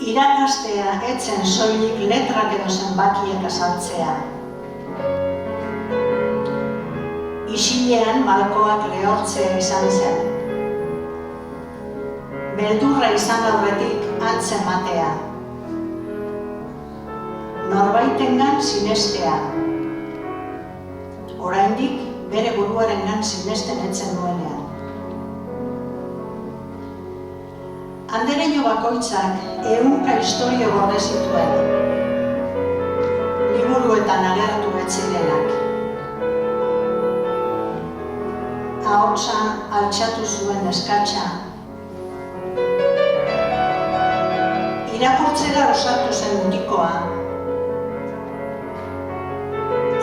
Irakastea etzen soilik letrak edo zenbakiak azaltzea. Isilean malkoak lehortzea izan zen. Beldurra izan aurretik antzematea. Norbaitengan sinestea. Oraindik bere buruarengan sinesten etzen duenean. Andereño bakoitzak 100 istorio gorde zituen. Liburuetan agertu ez zirenak. Ahotsa altxatu zuen eskatsa. Irakurtzera osatu zen mutikoa.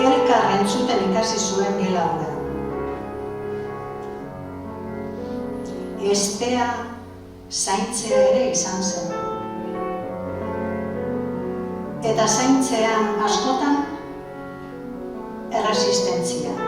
Elkar entzuten ikasi zuen gelaura. Estea zaintzea ere izan zen. Eta zaintzean askotan erresistentzia.